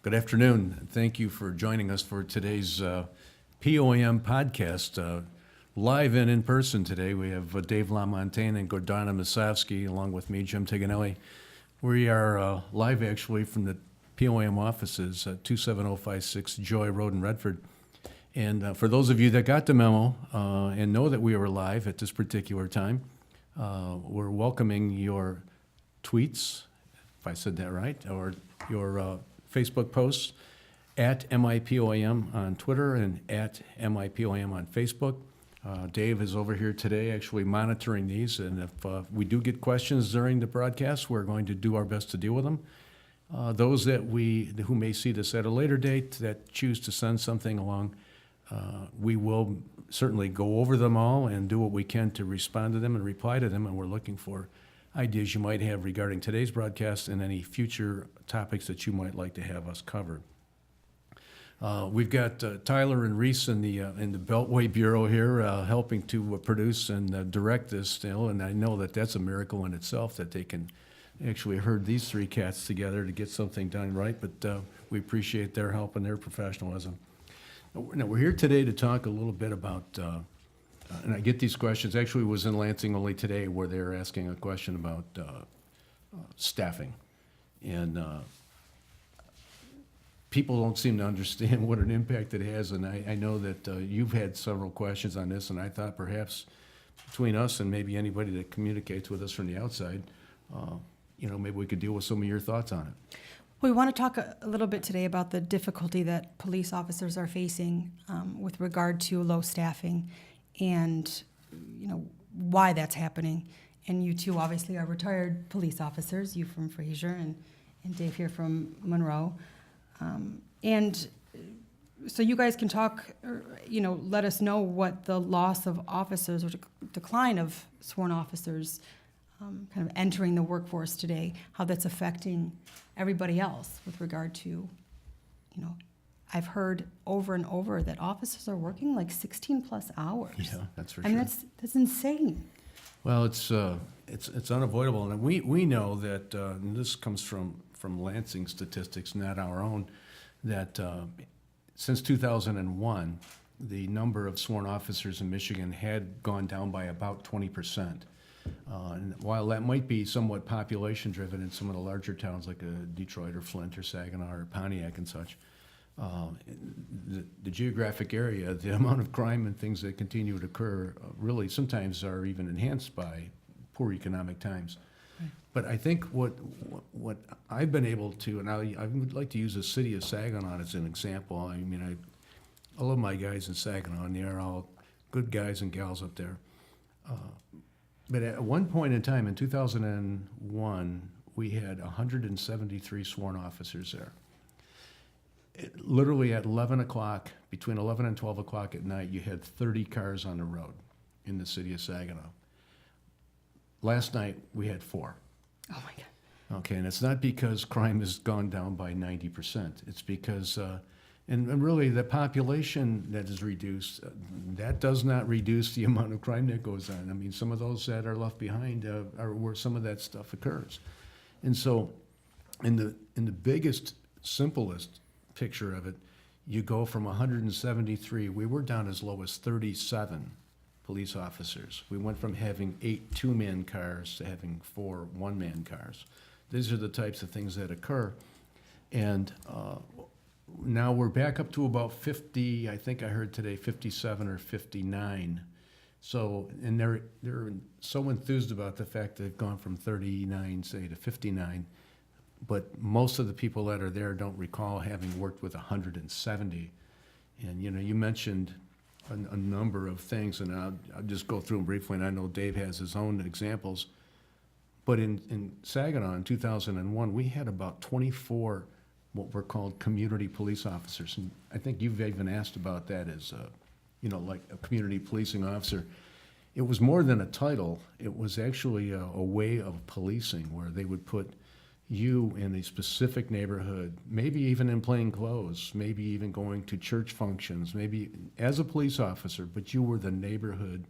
Good afternoon. Thank you for joining us for today's POAM podcast. Live and in person today, we have Dave LaMontagne and Gordana Masavsky, along with me, Jim Tiganelli. We are live actually from the POAM offices at 27056 Joy Road in Redford. And for those of you that got the memo and know that we were live at this particular time, we're welcoming your tweets, if I said that right, or your Facebook posts at MIPOAM on Twitter and at MIPOAM on Facebook. Dave is over here today actually monitoring these, and if we do get questions during the broadcast, we're going to do our best to deal with them. Those who may see this at a later date that choose to send something along, we will certainly go over them all and do what we can to respond to them and reply to them, and we're looking for ideas you might have regarding today's broadcast and any future topics that you might like to have us cover. We've got Tyler and Reese in the Beltway Bureau here helping to produce and direct this still, and I know that that's a miracle in itself that they can actually herd these three cats together to get something done right, but we appreciate their help and their professionalism. Now, we're here today to talk a little bit about, and I get these questions, actually was in Lansing only today where they're asking a question about staffing. And people don't seem to understand what an impact it has, and I know that you've had several questions on this, and I thought perhaps between us and maybe anybody that communicates with us from the outside, maybe we could deal with some of your thoughts on it. We want to talk a little bit today about the difficulty that police officers are facing with regard to low staffing and, why that's happening. And you two obviously are retired police officers, you from Fraser and Dave here from Monroe. And so you guys can talk, let us know what the loss of officers or decline of sworn officers kind of entering the workforce today, how that's affecting everybody else with regard to, I've heard over and over that officers are working like 16 plus hours. Yeah, that's for I mean, sure. that's insane. Well, it's unavoidable, and we know that, and this comes from Lansing statistics, not our own, that since 2001, the number of sworn officers in Michigan had gone down by about 20%. And while that might be somewhat population-driven in some of the larger towns like Detroit or Flint or Saginaw or Pontiac and such, the geographic area, the amount of crime and things that continue to occur really sometimes are even enhanced by poor economic times. Right. But I think what I've been able to, and I would like to use the city of Saginaw as an example. I mean, I love my guys in Saginaw, and they are all good guys and gals up there. But at one point in time, in 2001, we had 173 sworn officers there. Literally at 11 o'clock, between 11 and 12 o'clock at night, you had 30 cars on the road in the city of Saginaw. Last night, we had 4. Oh, my God. Okay, and it's not because crime has gone down by 90%. It's because, and really the population that is reduced, that does not reduce the amount of crime that goes on. I mean, some of those that are left behind are where some of that stuff occurs. And so in the biggest, simplest picture of it, you go from 173, we were down as low as 37 police officers. We went from having 8 two-man cars to having 4 one-man cars. These are the types of things that occur. And now we're back up to about 50, I think I heard today, 57 or 59. So, and they're so enthused about the fact that they've gone from 39, say, to 59. But most of the people that are there don't recall having worked with 170. And, you mentioned a number of things, and I'll just go through them briefly, and I know Dave has his own examples. But in Saginaw in 2001, we had about 24 what were called community police officers. And I think you've even asked about that as, like a community policing officer. It was more than a title. It was actually a way of policing where they would put you in a specific neighborhood, maybe even in plain clothes, maybe even going to church functions, maybe as a police officer, but you were the neighborhood.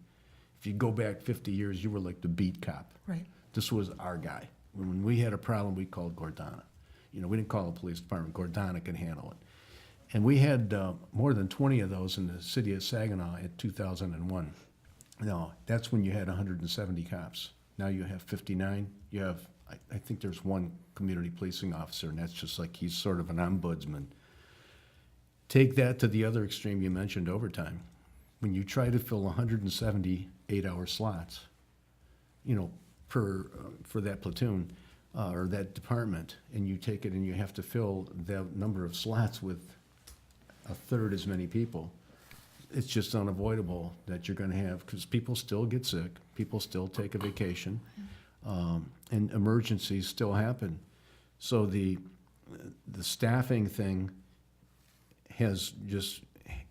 If you go back 50 years, you were like the beat cop. Right. This was our guy. When we had a problem, we called Gordana. we didn't call the police department. Gordana could handle it. And we had more than 20 of those in the city of Saginaw in 2001. Now, that's when you had 170 cops. Now you have 59. You have, I think there's one community policing officer, and that's just like he's sort of an ombudsman. Take that to the other extreme you mentioned, overtime. When you try to fill 170 8-hour slots, for that platoon or that department, and you take it and you have to fill that number of slots with a third as many people, it's just unavoidable that you're going to have, because people still get sick, people still take a vacation, and emergencies still happen. So the staffing thing has just,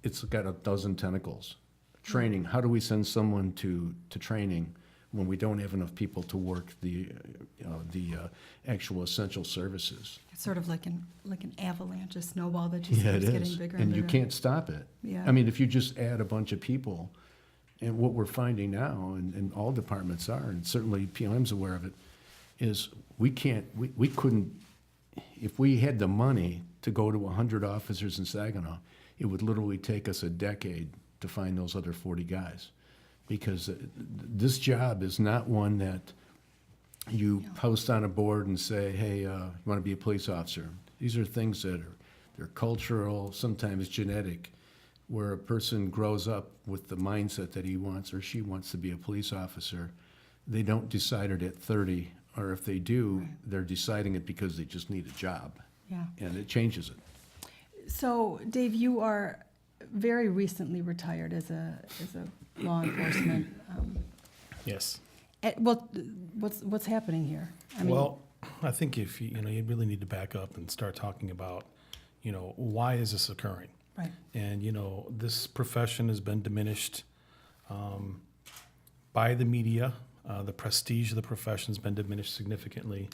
it's got a dozen tentacles. Training, how do we send someone to training when we don't have enough people to work the actual essential services? It's sort of like an avalanche, a snowball that just Yeah, keeps it getting is, bigger and and you bigger. can't stop it. Yeah. I mean, if you just add a bunch of people, and what we're finding now, and all departments are, and certainly POM's aware of it, is we couldn't, if we had the money to go to 100 officers in Saginaw, it would literally take us a decade to find those other 40 guys. Because this job is not one that you post on a board and say, hey, you want to be a police officer? These are things that they're cultural, sometimes genetic, where a person grows up with the mindset that he wants or she wants to be a police officer. They don't decide it at 30, or if they do, they're deciding it because they just need a job. Yeah. And it changes it. So, Dave, you are very recently retired as a law enforcement. Yes. What's happening here? I mean, Well, I think if you really need to back up and start talking about, why is this occurring? right. And, this profession has been diminished by the media. The prestige of the profession has been diminished significantly.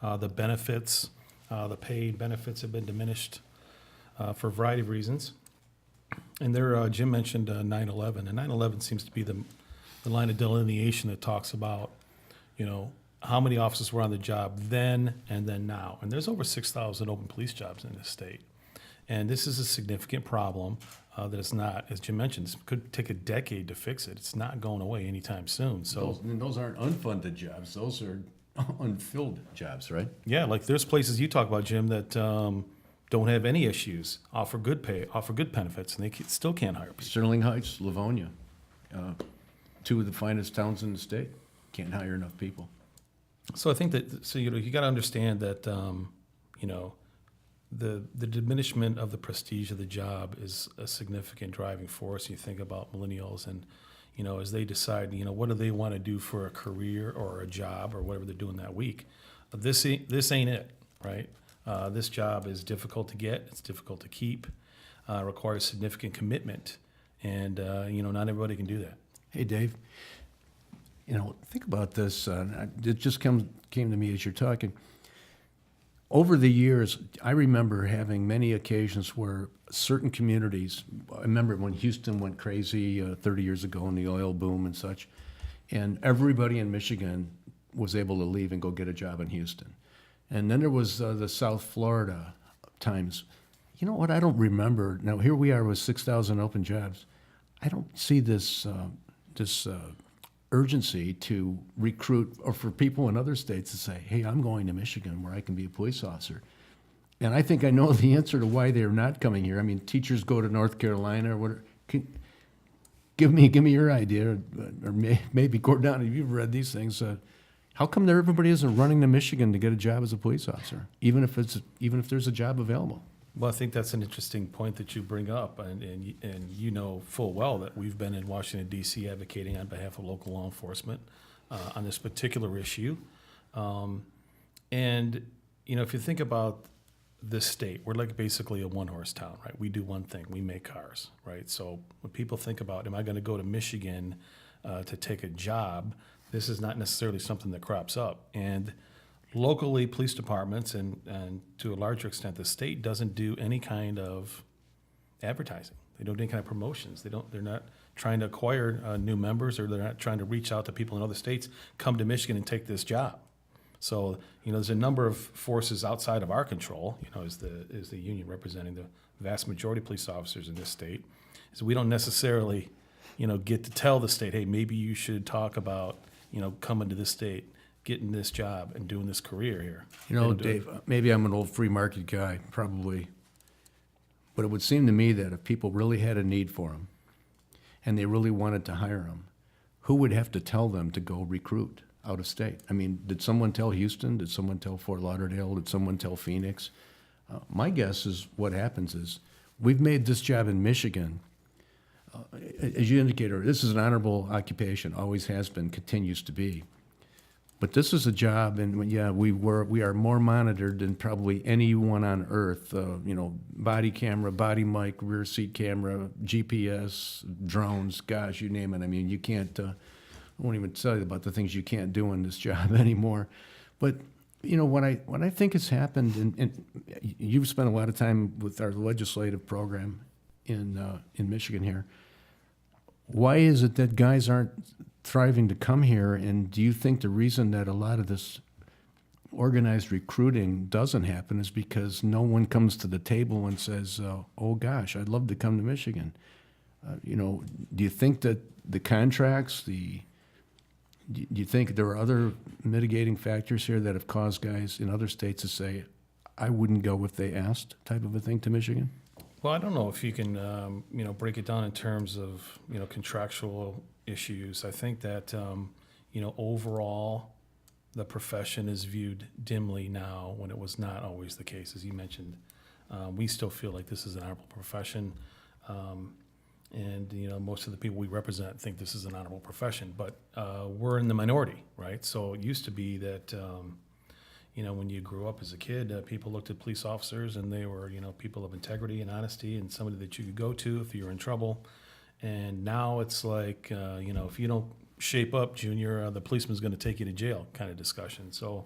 The benefits, the paid benefits have been diminished for a variety of reasons. And there, Jim mentioned 9/11, and 9/11 seems to be the line of delineation that talks about, how many officers were on the job then and then now. And there's over 6,000 open police jobs in this state. And this is a significant problem that it's not, as Jim mentioned, it could take a decade to fix it. It's not going away anytime soon. So, Those aren't unfunded jobs, those are unfilled jobs, right? yeah, like there's places you talk about, Jim, that don't have any issues, offer good pay, offer good benefits, and they still can't hire people. Sterling Heights, Livonia, two of the finest towns in the state, can't hire enough people. So I think that, you got to understand that, the diminishment of the prestige of the job is a significant driving force. You think about millennials and, as they decide, what do they want to do for a career or a job or whatever they're doing that week. This ain't it, right? This job is difficult to get. It's difficult to keep. Requires significant commitment, and not everybody can do that. Hey, Dave, think about this. It just came to me as you're talking. Over the years, I remember having many occasions where certain communities, I remember when Houston went crazy 30 years ago in the oil boom and such, and everybody in Michigan was able to leave and go get a job in Houston. And then there was the South Florida times. You know what? I don't remember. Now, here we are with 6,000 open jobs. I don't see this urgency to recruit, or for people in other states to say, hey, I'm going to Michigan where I can be a police officer. And I think I know the answer to why they're not coming here. I mean, teachers go to North Carolina or whatever. Give me your idea, or maybe Gordon, if you've read these things, how come everybody isn't running to Michigan to get a job as a police officer, even if there's a job available? Well, I think that's an interesting point that you bring up, and you know full well that we've been in Washington, D.C. advocating on behalf of local law enforcement on this particular issue. And, if you think about this state, we're like basically a one-horse town, right? We do one thing, we make cars, right? So when people think about, am I going to go to Michigan to take a job, this is not necessarily something that crops up. And locally, police departments and to a larger extent, the state doesn't do any kind of advertising. They don't do any kind of promotions. They're not trying to acquire new members, or they're not trying to reach out to people in other states, come to Michigan and take this job. So, there's a number of forces outside of our control, as the union representing the vast majority of police officers in this state. So we don't necessarily, get to tell the state, hey, maybe you should talk about, coming to this state, getting this job and doing this career here. You know, Dave, maybe I'm an old free market guy, probably. But it would seem to me that if people really had a need for them and they really wanted to hire them, who would have to tell them to go recruit out of state? I mean, did someone tell Houston? Did someone tell Fort Lauderdale? Did someone tell Phoenix? My guess is what happens is we've made this job in Michigan, as you indicated, this is an honorable occupation, always has been, continues to be. But this is a job, and yeah, we are more monitored than probably anyone on earth. Body camera, body mic, rear seat camera, GPS, drones. Gosh, you name it. I mean, you can't. I won't even tell you about the things you can't do in this job anymore. But what I think has happened, and you've spent a lot of time with our legislative program in Michigan here. Why is it that guys aren't thriving to come here, and do you think the reason that a lot of this organized recruiting doesn't happen is because no one comes to the table and says, oh gosh, I'd love to come to Michigan? Do you think that the contracts, do you think there are other mitigating factors here that have caused guys in other states to say, I wouldn't go if they asked, type of a thing, to Michigan? Well, I don't know if you can, break it down in terms of, contractual issues. I think that, overall, the profession is viewed dimly now when it was not always the case, as you mentioned. We still feel like this is an honorable profession. And most of the people we represent think this is an honorable profession, but we're in the minority, right? So it used to be that, when you grew up as a kid, people looked at police officers and they were, people of integrity and honesty and somebody that you could go to if you were in trouble. And now it's like, if you don't shape up, Junior, the policeman's going to take you to jail kind of discussion. So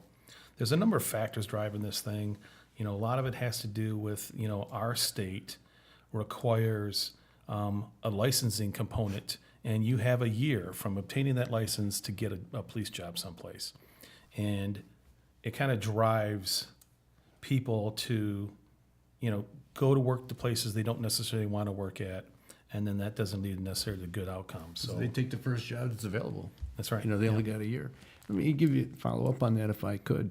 there's a number of factors driving this thing. A lot of it has to do with, our state requires a licensing component, and you have a year from obtaining that license to get a police job someplace. And it kind of drives people to, go to work to places they don't necessarily want to work at, and then that doesn't lead necessarily to good outcomes. So they take the first job that's available. That's right. They only got a year. Let me follow up on that if I could.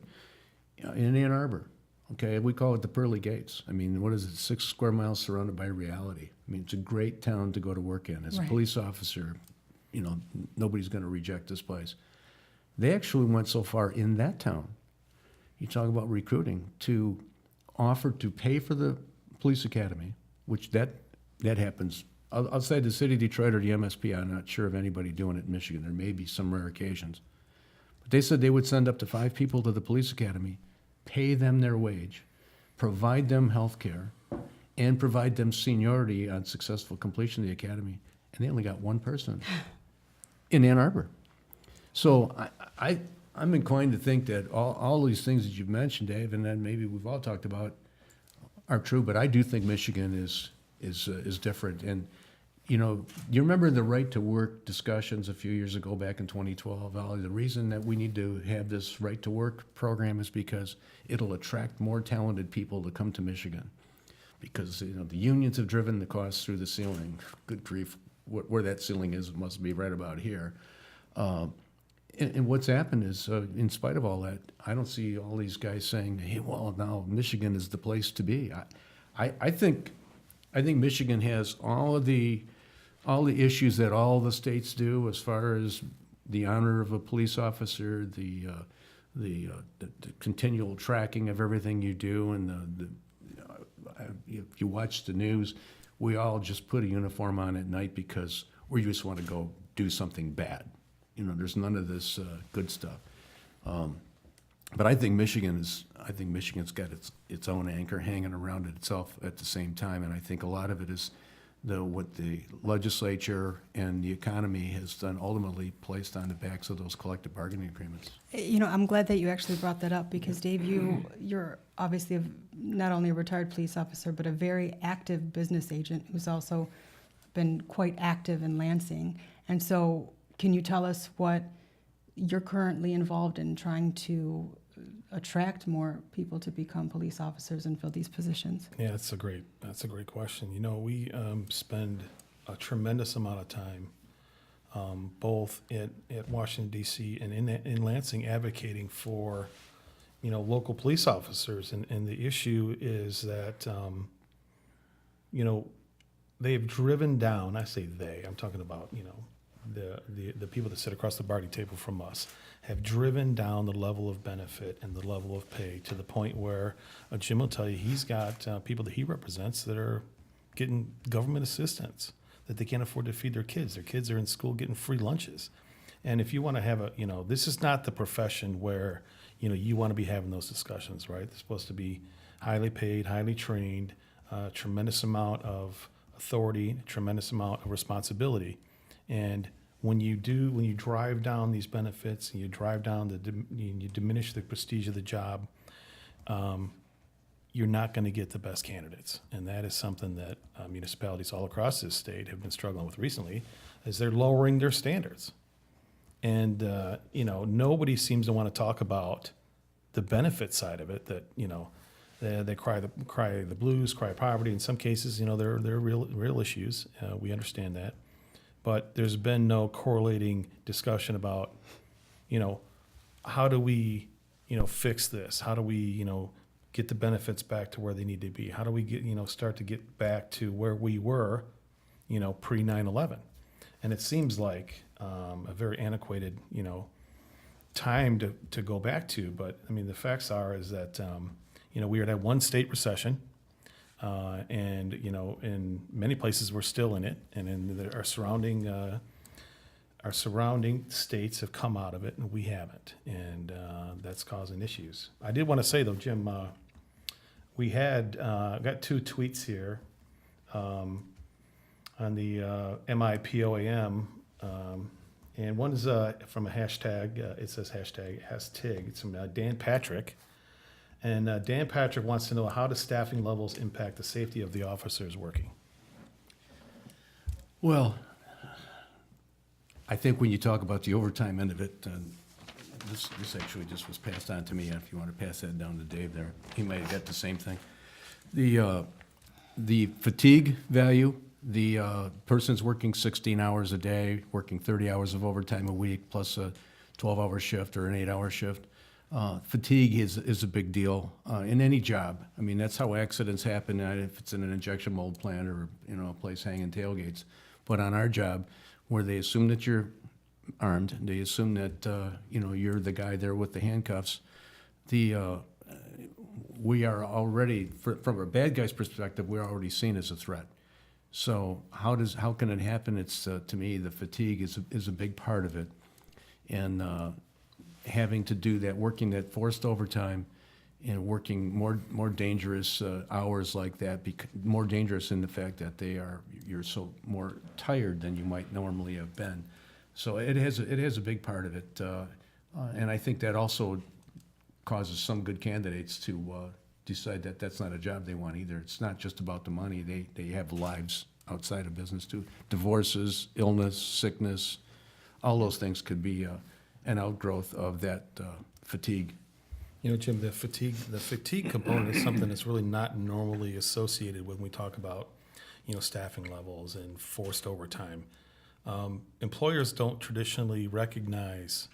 In Ann Arbor, okay, we call it the pearly gates. I mean, what is it, 6 square miles surrounded by reality? I mean, it's a great town to go to work in. As a Right. police officer, nobody's going to reject this place. They actually went so far in that town, you talk about recruiting, to offer to pay for the police academy, which that happens outside the city of Detroit or the MSP. I'm not sure of anybody doing it in Michigan. There may be some rare occasions. But they said they would send up to 5 people to the police academy, pay them their wage, provide them health care, and provide them seniority on successful completion of the academy. And they only got 1 person in Ann Arbor. So I'm inclined to think that all these things that you've mentioned, Dave, and then maybe we've all talked about, are true. But I do think Michigan is different. And you remember the right to work discussions a few years ago, back in 2012, Ollie? The reason that we need to have this right to work program is because it'll attract more talented people to come to Michigan. Because the unions have driven the costs through the ceiling. Good grief, where that ceiling is must be right about here. And what's happened is, in spite of all that, I don't see all these guys saying, "Hey, well, now Michigan is the place to be." I think Michigan has all the issues that all the states do, as far as the honor of a police officer, the continual tracking of everything you do, and if you watch the news, we all just put a uniform on at night because we just want to go do something bad. There's none of this good stuff. But I think Michigan's got its own anchor hanging around itself at the same time, and I think a lot of it is what the legislature and the economy has done, ultimately placed on the backs of those collective bargaining agreements. I'm glad that you actually brought that up, because Dave, you're obviously not only a retired police officer, but a very active business agent who's also been quite active in Lansing. And so can you tell us what you're currently involved in trying to attract more people to become police officers and fill these positions? Yeah, that's a great question. You know, we spend a tremendous amount of time, both at Washington D.C. and in Lansing, advocating for, you know, local police officers. And the issue is that, you know, they've driven down. I say they. I'm talking about, you know, the people that sit across the bargaining table from us have driven down the level of benefit and the level of pay to the point where Jim will tell you he's got people that he represents that are getting government assistance that they can't afford to feed their kids. Their kids are in school getting free lunches. And if you want to have a, you know, this is not the profession where, you know, you want to be having those discussions, right? It's supposed to be highly paid, highly trained, tremendous amount of authority, tremendous amount of responsibility. And when you drive down these benefits and you drive down you diminish the prestige of the job, you're not going to get the best candidates. And that is something that municipalities all across this state have been struggling with recently, is they're lowering their standards. And, you know, nobody seems to want to talk about the benefit side of it, that, you know, they cry the blues, cry poverty. In some cases, you know, they're real issues. We understand that. But there's been no correlating discussion about, you know, how do we, you know, fix this? How do we, you know, get the benefits back to where they need to be? How do we get, you know, start to get back to where we were, you know, pre 9/11? And it seems like a very antiquated, you know, time to go back to. But I mean, the facts are that you know, we were at one state recession. And, you know, in many places we're still in it, and in our surrounding states have come out of it, and we haven't, and that's causing issues. I did want to say though, Jim, we had got two tweets here on the MIPOAM, and one is from a hashtag. It says hashtag #TIG. It's from Dan Patrick. And Dan Patrick wants to know, how do staffing levels impact the safety of the officers working? Well, I think when you talk about the overtime end of it, this actually just was passed on to me. If you want to pass that down to Dave there, he might have got the same thing. The fatigue value, the person's working 16 hours a day, working 30 hours of overtime a week, plus a 12-hour shift or an 8-hour shift. Fatigue is a big deal in any job. I mean, that's how accidents happen, if it's in an injection mold plant or, you know, a place hanging tailgates. But on our job, where they assume that you're armed, they assume that you know, you're the guy there with the handcuffs. We are already, from a bad guy's perspective, we're already seen as a threat. So how can it happen? It's to me, the fatigue is a big part of it, and having to do that, working that forced overtime and working more dangerous hours like that, more dangerous in the fact that you're so more tired than you might normally have been. So it has a big part of it, and I think that also causes some good candidates to decide that that's not a job they want either. It's not just about the money. They have lives outside of business too. Divorces, illness, sickness, all those things could be an outgrowth of that fatigue. You know, Jim, the fatigue component is something that's really not normally associated when we talk about, you know, staffing levels and forced overtime. Employers don't traditionally recognize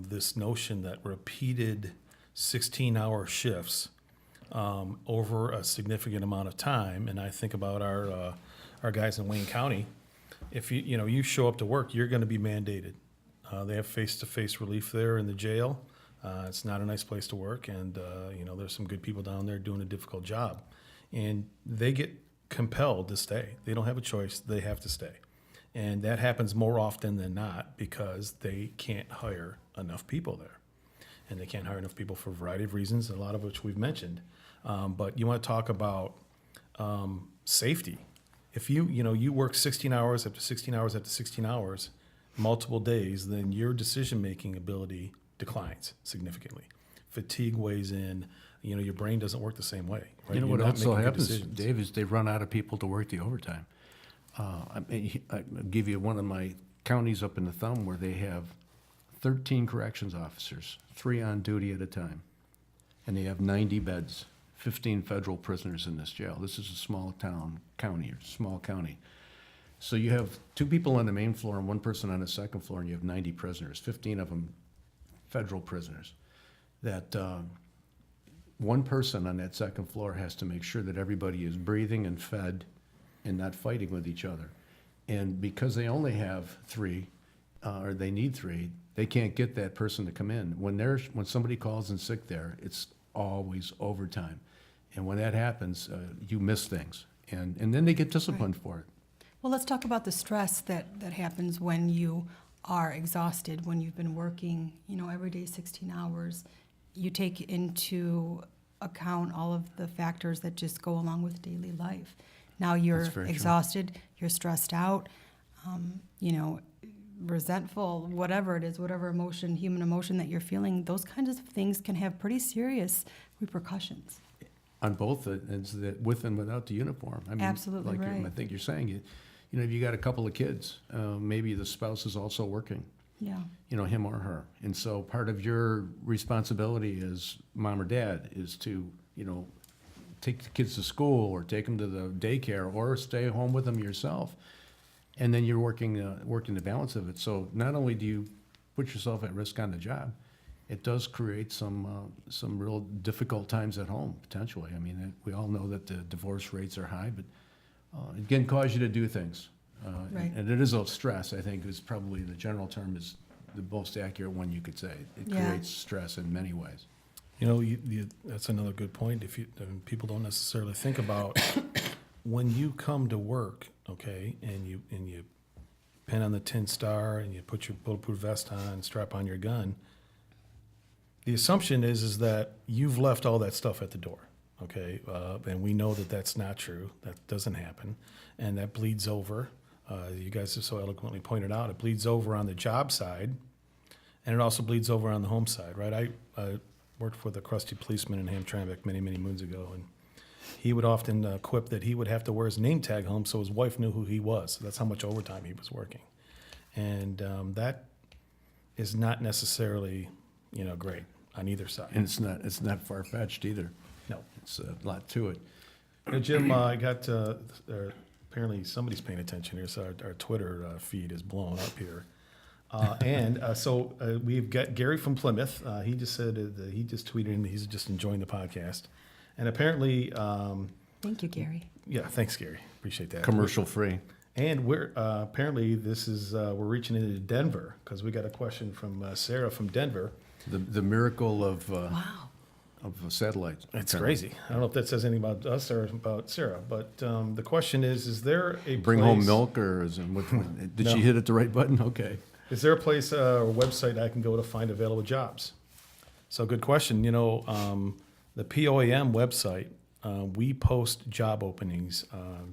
this notion that repeated 16-hour shifts over a significant amount of time. And I think about our guys in Wayne County. If you show up to work, you're going to be mandated. They have face-to-face relief there in the jail. It's not a nice place to work, and you know, there's some good people down there doing a difficult job, and they get compelled to stay. They don't have a choice; they have to stay, and that happens more often than not because they can't hire enough people there, and they can't hire enough people for a variety of reasons, a lot of which we've mentioned. But you want to talk about safety. If you work 16 hours after 16 hours after 16 hours, multiple days, then your decision-making ability declines significantly. Fatigue weighs in. You know, your brain doesn't work the same way. Right? You know You're what not also making good happens, decisions. Dave, is they run out of people to work the overtime. I'll give you one of my counties up in the thumb where they have 13 corrections officers, 3 on duty at a time. and they have 90 beds, 15 federal prisoners in this jail. This is a small county. So you have 2 people on the main floor and 1 person on the second floor, and you have 90 prisoners, 15 of them federal prisoners. That 1 person on that second floor has to make sure that everybody is breathing and fed and not fighting with each other. And because they only have 3, or they need 3, they can't get that person to come in. When somebody calls in sick there, it's always overtime. And when that happens, you miss things. And then they get disciplined for it. Well, let's talk about the stress that happens when you are exhausted, when you've been working, every day 16 hours. You take into account all of the factors that just go along with daily life. Now you're That's very true. exhausted, you're stressed out, resentful, whatever it is, whatever emotion, human emotion that you're feeling, those kinds of things can have pretty serious repercussions. On both ends, with and without the uniform. I mean, Absolutely like right. I think you're saying, if you got a couple of kids, maybe the spouse is also working, Yeah. him or her. And so part of your responsibility as mom or dad is to, take the kids to school or take them to the daycare or stay home with them yourself. And then you're working the balance of it. So not only do you put yourself at risk on the job, it does create some real difficult times at home, potentially. I mean, we all know that the divorce rates are high, but it can cause you to do things. Right. And it is a stress, I think, is probably the general term is the most accurate one you could say. It Yeah. creates stress in many ways. That's another good point. People don't necessarily think about when you come to work, okay, and you pin on the tin star and you put your bulletproof vest on, strap on your gun. The assumption is that you've left all that stuff at the door, okay, and we know that that's not true. That doesn't happen, and that bleeds over. You guys have so eloquently pointed out, it bleeds over on the job side, and it also bleeds over on the home side, right? I worked with a crusty policeman in Hamtramck many, many moons ago, and he would often quip that he would have to wear his name tag home so his wife knew who he was. So that's how much overtime he was working. And that is not necessarily, great on either side. And it's not far-fetched either. No. It's a lot to it. Jim, I got, apparently somebody's paying attention here, so our Twitter feed is blowing up here. So we've got Gary from Plymouth. He just said that he just tweeted in that he's just enjoying the podcast. And apparently, Thank you, Gary. yeah, thanks, Gary. Appreciate that. Commercial-free. And we're apparently we're reaching into Denver because we got a question from Sarah from Denver. The miracle of Wow. satellites. It's crazy. I don't know if that says anything about us or about Sarah, but the question is there a Bring place, home milk, or did No. she hit it the right button? Okay. Is there a place or website I can go to find available jobs? So good question. The POAM website, we post job openings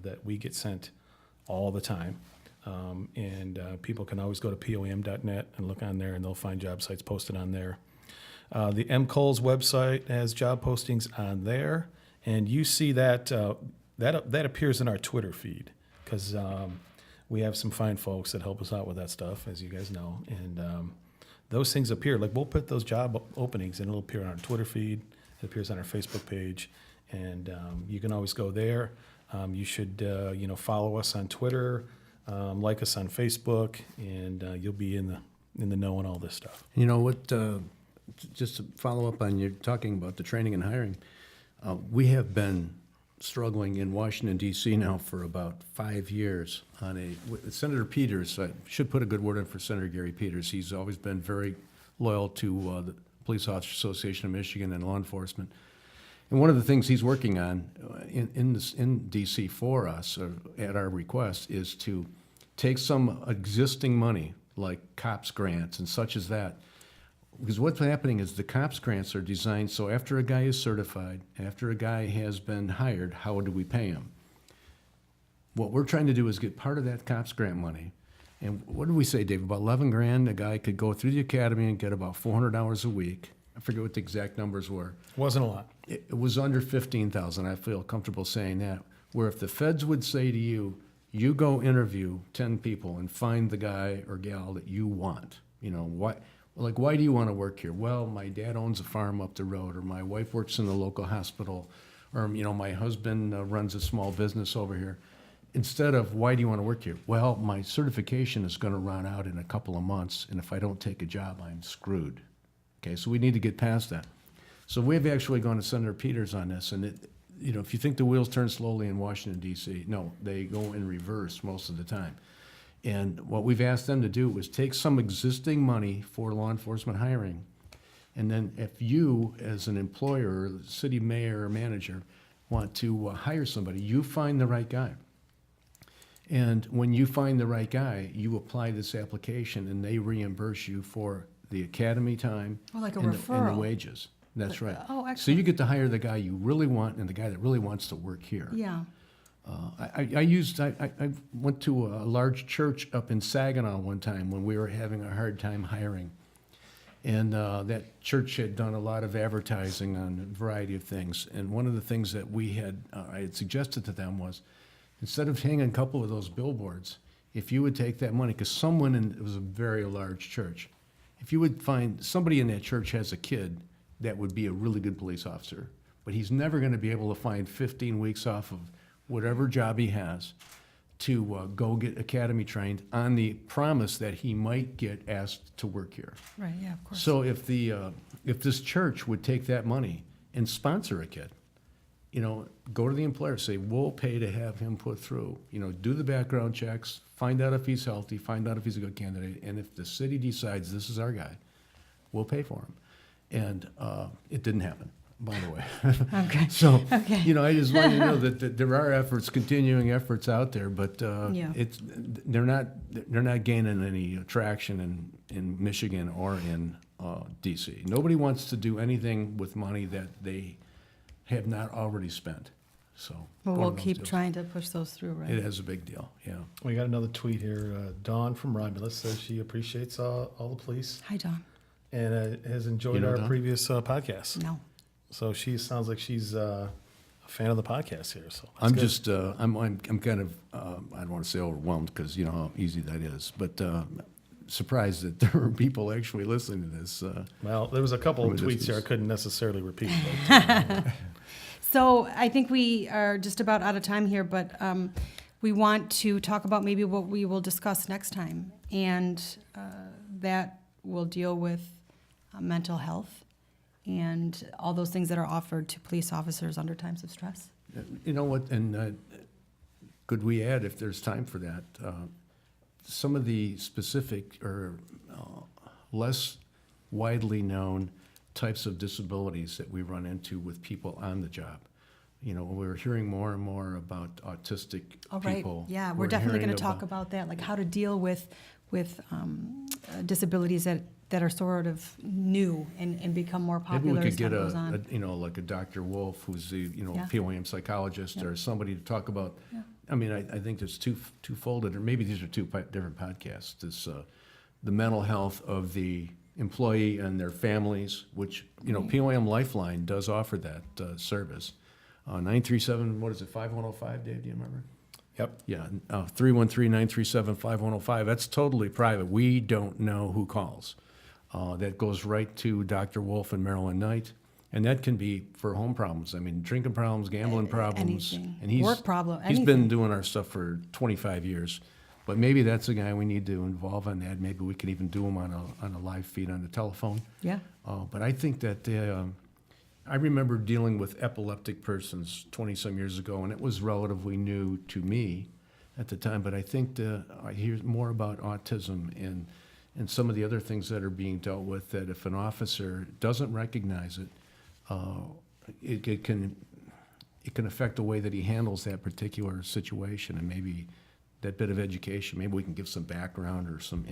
that we get sent all the time. And people can always go to POAM.net and look on there, and they'll find job sites posted on there. The MCOL's website has job postings on there, and you see that that appears in our Twitter feed because we have some fine folks that help us out with that stuff, as you guys know, and those things appear. Like we'll put those job openings, and it'll appear on our Twitter feed. It appears on our Facebook page, and you can always go there. You should follow us on Twitter, like us on Facebook, and you'll be in the know on all this stuff. You know what? Just to follow up on you talking about the training and hiring, we have been struggling in Washington, D.C. now for about 5 years with Senator Peters. I should put a good word in for Senator Gary Peters. He's always been very loyal to the Police Officers Association of Michigan and law enforcement. And one of the things he's working on in D.C. for us, at our request, is to take some existing money, like COPS grants and such as that. Because what's happening is the COPS grants are designed so after a guy is certified, after a guy has been hired, how do we pay him? What we're trying to do is get part of that COPS grant money. And what did we say, Dave? About 11 grand, a guy could go through the academy and get about 400 hours a week. I forget what the exact numbers were. Wasn't a lot. It was under 15,000. I feel comfortable saying that. Where if the feds would say to you, you go interview 10 people and find the guy or gal that you want, Like, why do you want to work here? Well, my dad owns a farm up the road, or my wife works in the local hospital, or, my husband runs a small business over here. Instead of, why do you want to work here? Well, my certification is going to run out in a couple of months, and if I don't take a job, I'm screwed. Okay, so we need to get past that. So we've actually gone to Senator Peters on this, and if you think the wheels turn slowly in Washington, D.C., no, they go in reverse most of the time. And what we've asked them to do was take some existing money for law enforcement hiring, and then if you, as an employer, city mayor or manager, want to hire somebody, you find the right guy. And when you find the right guy, you apply this application, and they reimburse you for the academy time Oh, like a and the referral. wages. That's right. Oh, So excellent. you get to hire the guy you really want and the guy that really wants to work here. Yeah. I went to a large church up in Saginaw one time when we were having a hard time hiring. And that church had done a lot of advertising on a variety of things. And one of the things that I had suggested to them was, instead of hanging a couple of those billboards, if you would take that money, because it was a very large church, if you would find somebody in that church has a kid that would be a really good police officer, but he's never going to be able to find 15 weeks off of whatever job he has to go get academy trained on the promise that he might get asked to work here. Right, yeah, of course. So if this church would take that money and sponsor a kid, go to the employer, say, we'll pay to have him put through, do the background checks, find out if he's healthy, find out if he's a good candidate, and if the city decides this is our guy, we'll pay for him. And it didn't happen, by the way. Okay. So, Okay. I just want you to know that there are continuing efforts out there, but Yeah. they're not gaining any traction in Michigan or in D.C. Nobody wants to do anything with money that they have not already spent. So Well, one we'll of those keep deals. trying to push those through, right? It is a big deal, yeah. We got another tweet here. Dawn from Romulus says she appreciates all the police Hi, Dawn. and has enjoyed You know our Dawn? previous podcasts. No. So she sounds like she's a fan of the podcast here. So that's I'm good. just, I'm kind of, I don't want to say overwhelmed because you know how easy that is, but surprised that there are people actually listening to this. Well, there was a couple of From a tweets here I distance. couldn't necessarily repeat. But, So I think we are just about out of time here, but we want to talk about maybe what we will discuss next time. And that will deal with mental health and all those things that are offered to police officers under times of stress. You know what, and could we add, if there's time for that, some of the specific or less widely known types of disabilities that we run into with people on the job. We're hearing more and more about autistic All right. people. Yeah, we're definitely hearing going to talk about that, like how to deal with disabilities that are sort of new and become more Maybe popular we as could time get goes on. like a Dr. Wolf, who's the, Yeah. POAM psychologist, Yeah. or somebody to talk about. Yeah. I mean, I think there's two-folded, or maybe these are two different podcasts. This, the mental health of the employee and their families, which, Right. POAM Lifeline does offer that service. 937, what is it, 5105, Dave, do you remember? yep. Yeah, 313-937-5105. That's totally private. We don't know who calls. That goes right to Dr. Wolf and Marilyn Knight, and that can be for home problems. I mean, drinking problems, gambling problems. Anything. And Work problem, He's been anything. doing our stuff for 25 years, but maybe that's a guy we need to involve on that. Maybe we can even do him on a live feed on the telephone. Yeah. But I think that I remember dealing with epileptic persons 20-some years ago, and it was relatively new to me at the time. But I think I hear more about autism and some of the other things that are being dealt with, that if an officer doesn't recognize it, it can affect the way that he handles that particular situation. And maybe that bit of education, maybe we can give some background or some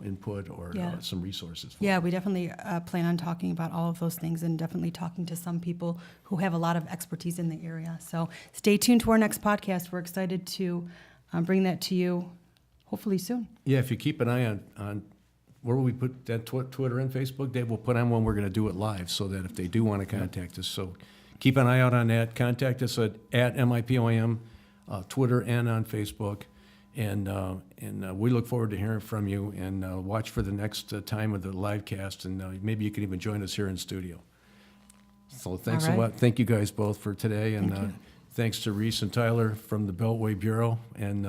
input or Yeah. some resources for Yeah, him. we definitely plan on talking about all of those things and definitely talking to some people who have a lot of expertise in the area. So stay tuned to our next podcast. We're excited to bring that to you hopefully soon. Yeah, if you keep an eye on where will we put that Twitter and Facebook, Dave, we'll put on when we're going to do it live, so that if they do want to contact us. So keep an eye out on that. Contact us at MIPOAM, Twitter and on Facebook. And we look forward to hearing from you, and watch for the next time of the live cast, and maybe you can even join us here in studio. So thanks All a right. lot. Thank you guys both for today, and Thank you. thanks to Reese and Tyler from the Beltway Bureau. And,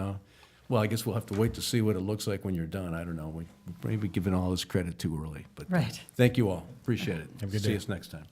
well, I guess we'll have to wait to see what it looks like when you're done. I don't know. We maybe giving all this credit too early, but Right. thank you all. Appreciate it. Have a good See day. us next time.